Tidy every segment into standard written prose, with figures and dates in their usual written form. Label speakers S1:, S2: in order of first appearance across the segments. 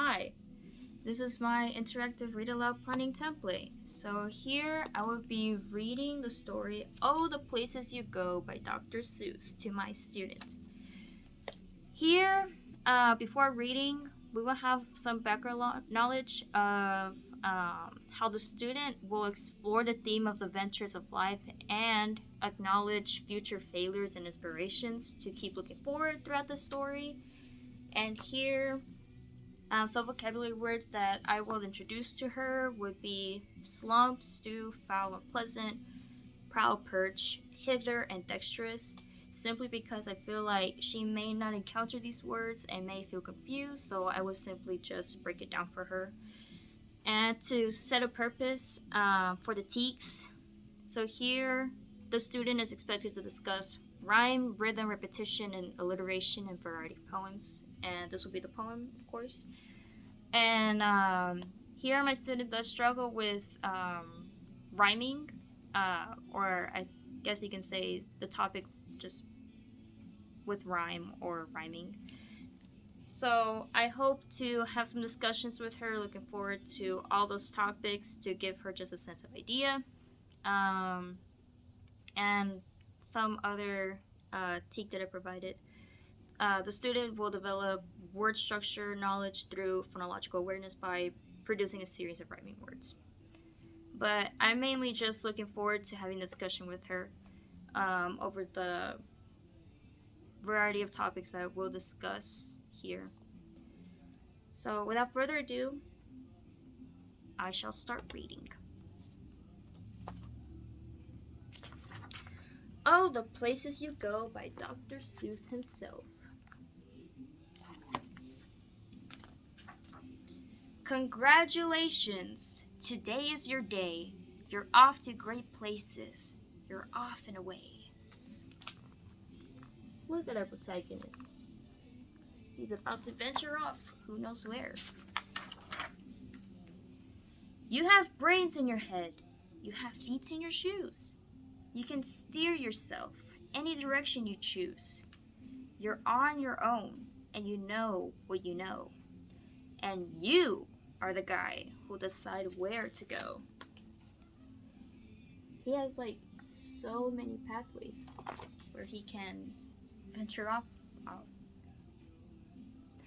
S1: Hi, this is my interactive read-aloud planning template. So here I will be reading the story "Oh, the Places You Go" by Dr. Seuss to my student. Here, before reading, we will have some background knowledge of how the student will explore the theme of the ventures of life and acknowledge future failures and inspirations to keep looking forward throughout the story. And here, some vocabulary words that I will introduce to her would be slump, stew, foul, and pleasant, proud, perch, hither, and dexterous, simply because I feel like she may not encounter these words and may feel confused, so I would simply just break it down for her. And to set a purpose for the teaks, so here the student is expected to discuss rhyme, rhythm, repetition, and alliteration in variety of poems, and this will be the poem, of course. And here my student does struggle with rhyming, or guess you can say the topic just with rhyme or rhyming. So I hope to have some discussions with her. Looking forward to all those topics to give her just a sense of idea, and some other teak that I provided. The student will develop word structure knowledge through phonological awareness by producing a series of rhyming words. But I'm mainly just looking forward to having a discussion with her over the variety of topics that we'll discuss here. So without further ado, I shall start reading. Oh, the Places You Go by Dr. Seuss himself. Congratulations! Today is your day. You're off to great places. You're off and away. Look at our protagonist. He's about to venture off, who knows where. You have brains in your head. You have feet in your shoes. You can steer yourself any direction you choose. You're on your own, and you know what you know. And you are the guy who'll decide where to go. He has so many pathways where he can venture off.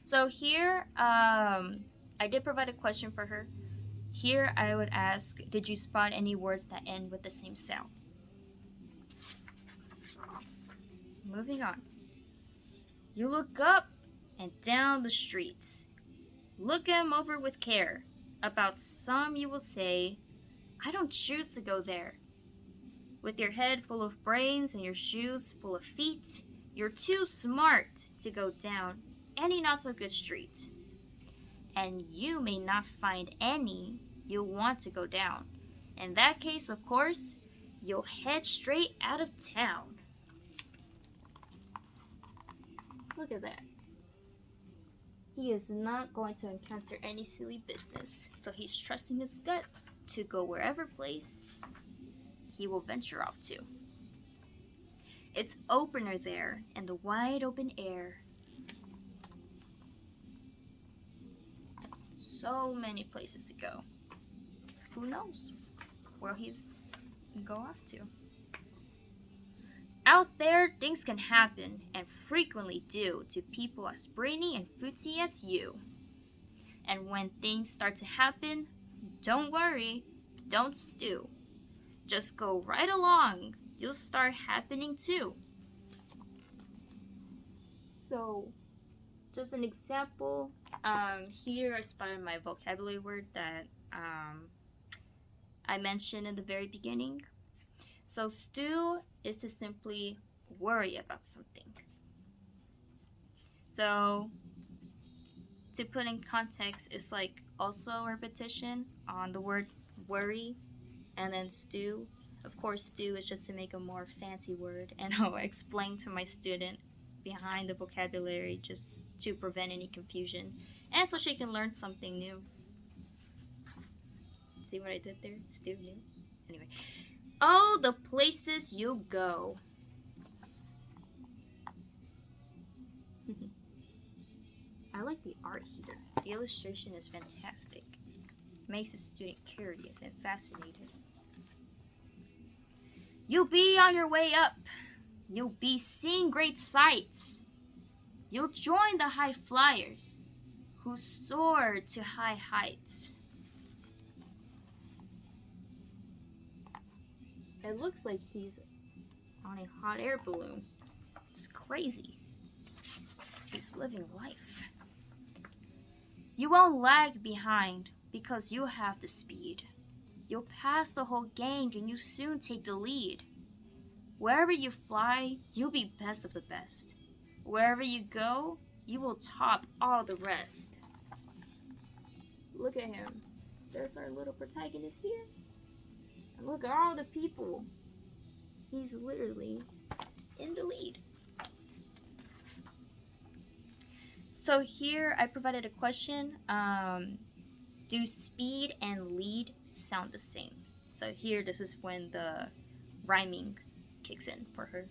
S1: So here, I did provide a question for her. Here I would ask, did you spot any words that end with the same sound? Moving on. You look up and down the streets. Look 'em over with care. About some you will say, I don't choose to go there. With your head full of brains and your shoes full of feet, you're too smart to go down any not so good street. And you may not find any you'll want to go down. In that case, of course, you'll head straight out of town. Look at that. He is not going to encounter any silly business, so he's trusting his gut to go wherever place he will venture off to. It's opener there in the wide open air. So many places to go. Who knows where he can go off to? Out there, things can happen, and frequently do, to people as brainy and footsy as you. And when things start to happen, don't worry, don't stew. Just go right along, you'll start happening too. So, just an example, here I spotted my vocabulary word that I mentioned in the very beginning. So stew is to simply worry about something. So to put in context, it's also a repetition on the word worry, and then stew. Of course, stew is just to make a more fancy word, and I'll explain to my student behind the vocabulary just to prevent any confusion, and so she can learn something new. See what I did there? Stew new. Anyway. Oh, the places you go. I like the art here. The illustration is fantastic. Makes the student curious and fascinated. You'll be on your way up. You'll be seeing great sights. You'll join the high flyers who soar to high heights. It looks like he's on a hot air balloon. It's crazy. He's living life. You won't lag behind because you have the speed. You'll pass the whole gang and you soon take the lead. Wherever you fly, you'll be best of the best. Wherever you go, you will top all the rest. Look at him. There's our little protagonist here. And look at all the people. He's literally in the lead. So here I provided a question. Do speed and lead sound the same? So here, this is when the rhyming kicks in for her.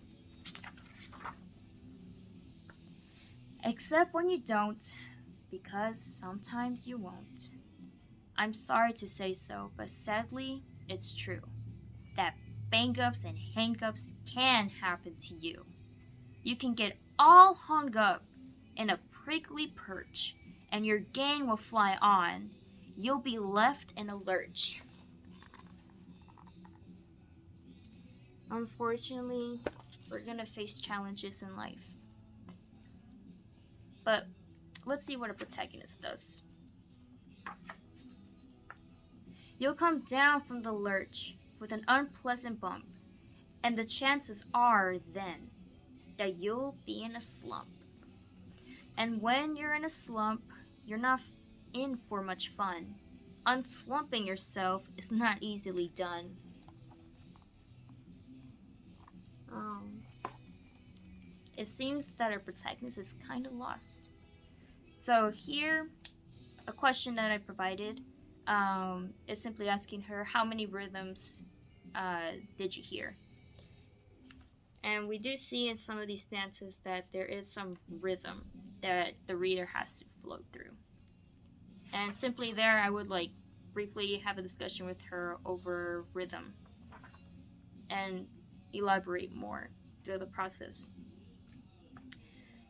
S1: Except when you don't, because sometimes you won't. I'm sorry to say so, but sadly, it's true. That bang-ups and hang-ups can happen to you. You can get all hung up in a prickly perch, and your gang will fly on. You'll be left in a lurch. Unfortunately, we're gonna face challenges in life. But let's see what a protagonist does. You'll come down from the lurch with an unpleasant bump, and the chances are then that you'll be in a slump. And when you're in a slump, you're not in for much fun. Unslumping yourself is not easily done. It seems that our protagonist is kind of lost. So here, a question that I provided is simply asking her, how many rhythms did you hear? And we do see in some of these stanzas that there is some rhythm that the reader has to flow through. And simply there, I would like briefly have a discussion with her over rhythm and elaborate more through the process.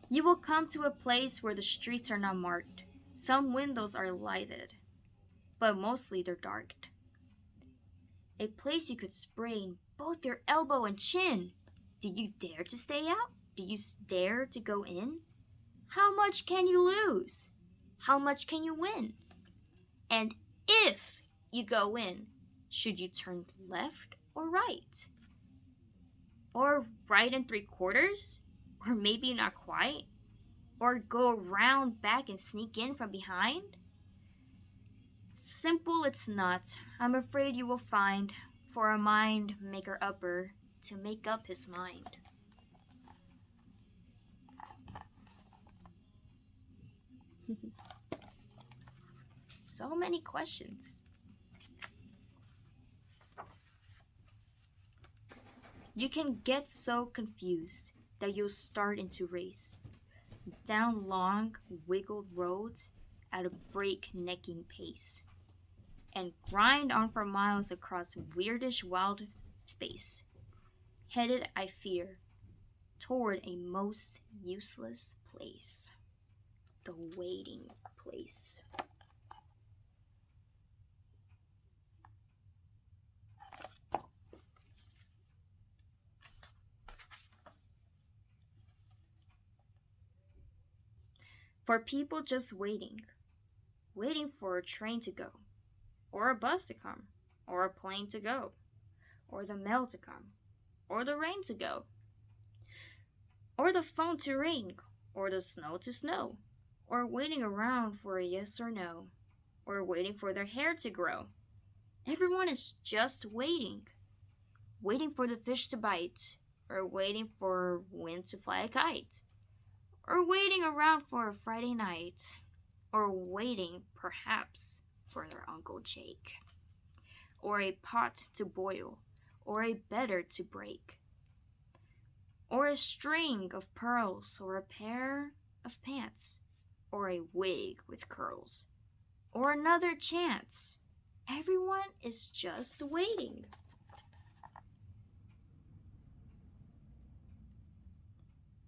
S1: You will come to a place where the streets are not marked. Some windows are lighted, but mostly they're dark. A place you could sprain both your elbow and chin. Do you dare to stay out? Do you dare to go in? How much can you lose? How much can you win? And if you go in, should you turn left or right? Or right and 3/4? Or maybe not quite? Or go around back and sneak in from behind? Simple it's not, I'm afraid you will find, for a mind maker upper to make up his mind. So many questions. You can get so confused that you'll start into race down long, wiggled roads at a break-necking pace, and grind on for miles across weirdish wild space, headed, I fear, toward a most useless place, the waiting place. For people just waiting for a train to go, or a bus to come, or a plane to go, or the mail to come, or the rain to go, or the phone to ring, or the snow to snow, or waiting around for a yes or no, or waiting for their hair to grow. Everyone is just waiting for the fish to bite, or waiting for wind to fly a kite, or waiting around for a Friday night, or waiting, perhaps, for their Uncle Jake, or a pot to boil, or a better to break, or a string of pearls, or a pair of pants, or a wig with curls, or another chance. Everyone is just waiting.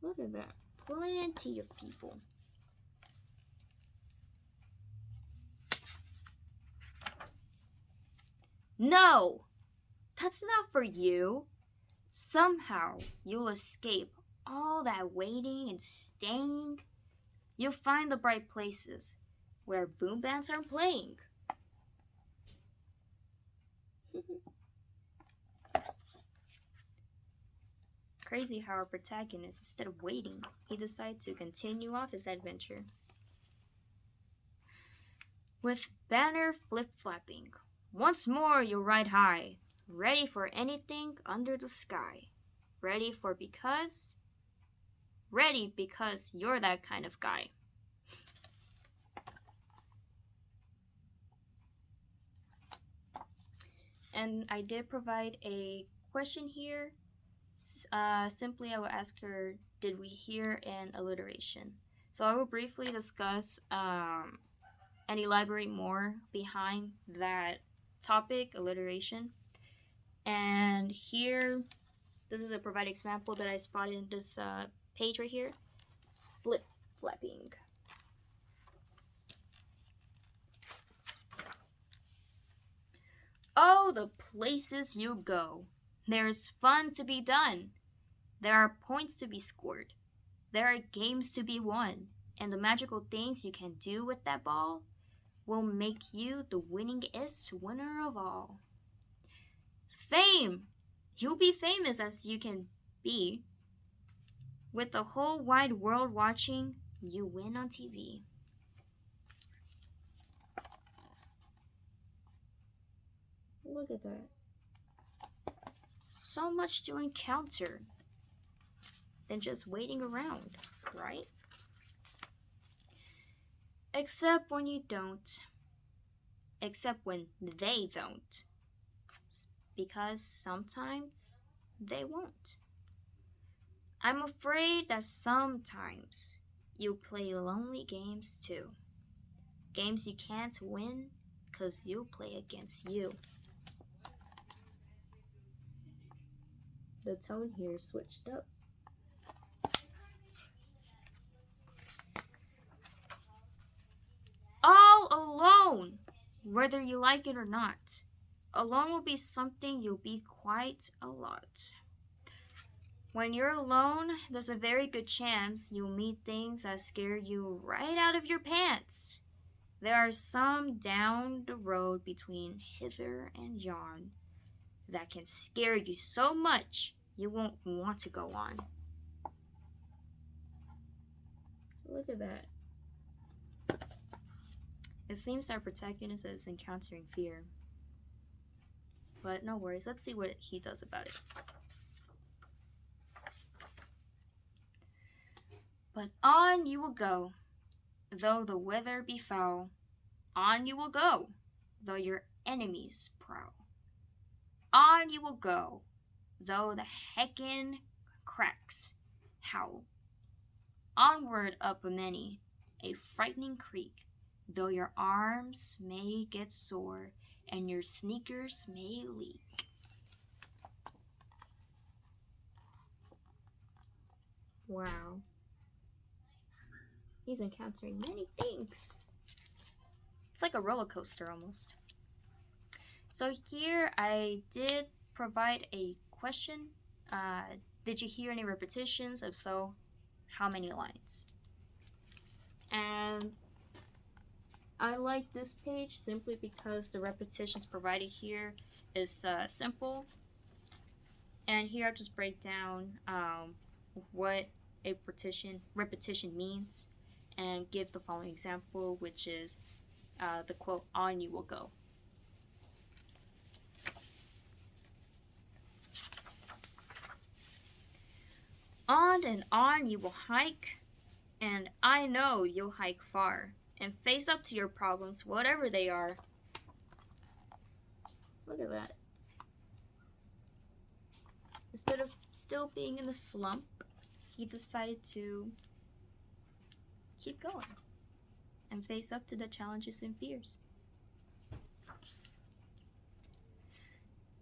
S1: Look at that. Plenty of people. No! That's not for you. Somehow you'll escape all that waiting and staying. You'll find the bright places where boom bands are playing. Crazy how our protagonist, instead of waiting, he decided to continue off his adventure. With banner flip-flapping, once more you'll ride high, ready for anything under the sky. Ready because you're that kind of guy. And I did provide a question here. Simply, I will ask her, did we hear an alliteration? So I will briefly discuss and elaborate more behind that topic, alliteration. And here, this is a provided example that I spotted in this page right here. Flip-flapping. Oh, the places you go. There's fun to be done. There are points to be scored. There are games to be won. And the magical things you can do with that ball will make you the winningest winner of all. Fame! You'll be famous as you can be. With the whole wide world watching, you win on TV. Look at that. So much to encounter than just waiting around, right? Except when you don't. Except when they don't. Because sometimes they won't. I'm afraid that sometimes you play lonely games too. Games you can't win because you play against you. The tone here switched up. All alone, whether you like it or not. Alone will be something you'll be quite a lot. When you're alone, there's a very good chance you'll meet things that scare you right out of your pants. There are some down the road between hither and yon that can scare you so much you won't want to go on. Look at that. It seems our protagonist is encountering fear. But no worries, let's see what he does about it. But on you will go, though the weather be foul. On you will go, though your enemies prowl. On you will go, though the heckin' cracks howl. Onward up a many, a frightening creek, though your arms may get sore and your sneakers may leak. Wow. He's encountering many things. It's like a roller coaster almost. So here I did provide a question. Did you hear any repetitions? If so, how many lines? And I like this page simply because the repetitions provided here is simple. And here I'll just break down what a repetition means and give the following example, which is the quote, on you will go. On and on you will hike, and I know you'll hike far and face up to your problems, whatever they are. Look at that. Instead of still being in a slump, he decided to keep going. and face up to the challenges and fears.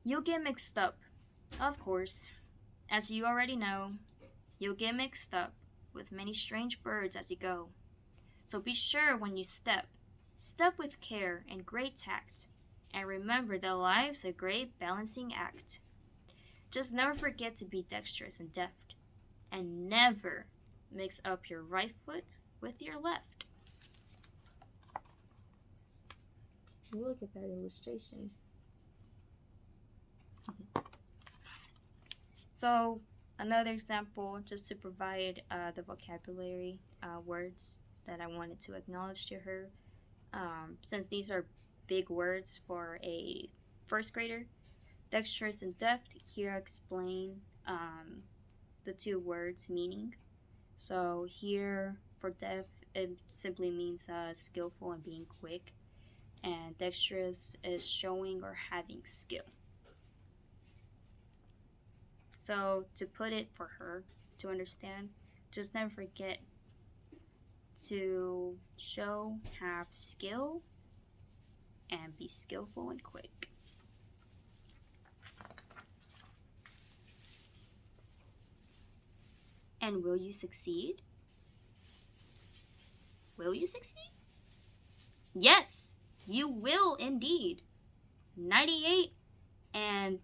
S1: You'll get mixed up, of course. As you already know, you'll get mixed up with many strange birds as you go. So be sure when you step with care and great tact, and remember that life's a great balancing act. Just never forget to be dexterous and deft, and never mix up your right foot with your left. Look at that illustration. So, another example, just to provide the vocabulary words that I wanted to acknowledge to her. Since these are big words for a first grader, dexterous and deft, here I explain the two words meaning. So here for deft, it simply means skillful and being quick, and dexterous is showing or having skill. So to put it for her to understand, just never forget to show, have skill, and be skillful and quick. And will you succeed? Will you succeed? Yes, you will indeed. 98 and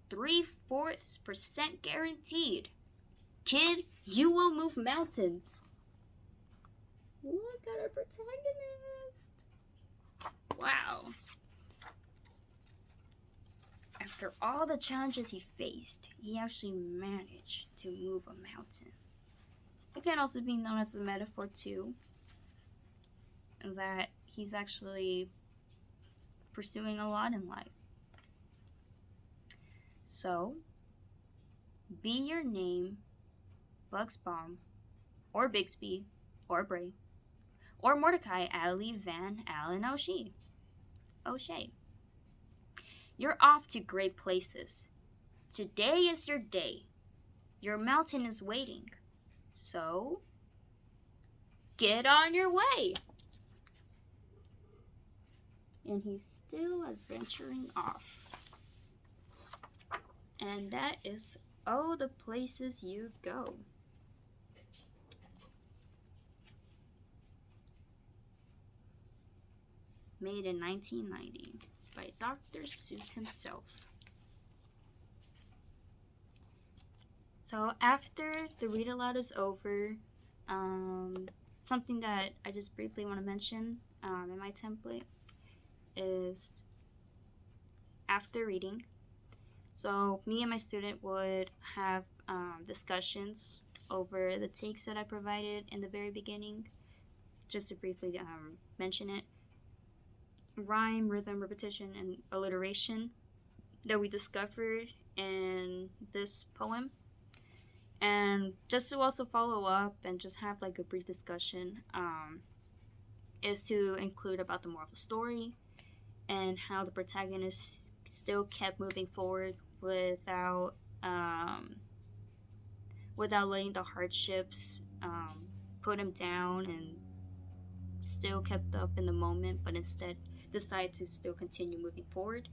S1: 3/4% guaranteed. Kid, you will move mountains. Look at our protagonist. Wow. After all the challenges he faced, he actually managed to move a mountain. It can also be known as a metaphor too, that he's actually pursuing a lot in life. So, be your name, Bugs Bomb, or Bixby, or Bray, or Mordecai Ali Van Allen O'Shea. You're off to great places. Today is your day. Your mountain is waiting. So, get on your way. And he's still adventuring off. And that is all the places you go. Made in 1990 by Dr. Seuss himself. So after the read aloud is over, something that I just briefly want to mention in my template is after reading. So me and my student would have discussions over the takes that I provided in the very beginning. Just to briefly mention it. Rhyme, rhythm, repetition, and alliteration that we discovered in this poem. And just to also follow up and just have like a brief discussion is to include about the moral of the story and how the protagonist still kept moving forward without letting the hardships put him down, and still kept up in the moment, but instead decided to still continue moving forward.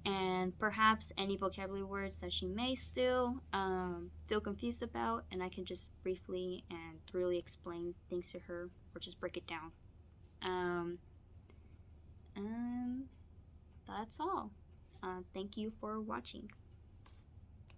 S1: And perhaps any vocabulary words that she may still feel confused about, and I can just briefly and thoroughly explain things to her or just break it down. And that's all. Thank you for watching.